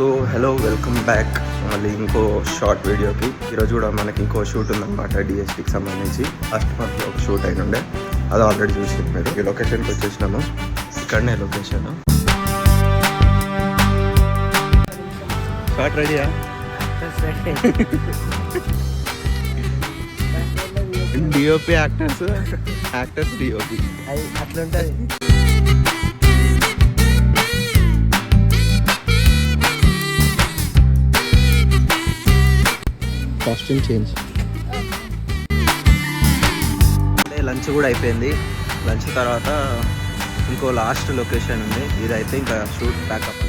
So hello welcome back మళ్ళీ ఇంకో short వీడియోకి. ఈరోజు కూడా మనకి ఇంకో షూట్ ఉందన్నమాట డిఎస్పీకి సంబంధించి. ఫస్ట్ మంత్లో ఒక షూట్ అయినుండే, అది ఆల్రెడీ చూసింది మీరు. ఈ లొకేషన్కి వచ్చేసినాము, ఇక్కడనే లొకేషన్. షార్ట్ రెడీయా? డిఓపి యాక్టర్స్ డిఓపి అట్లా ఉంటుంది. Costume change. లంచ్ కూడా అయిపోయింది. లంచ్ తర్వాత ఇంకో లాస్ట్ లొకేషన్ ఉంది, ఇదైతే ఇంకా షూట్ ప్యాకప్.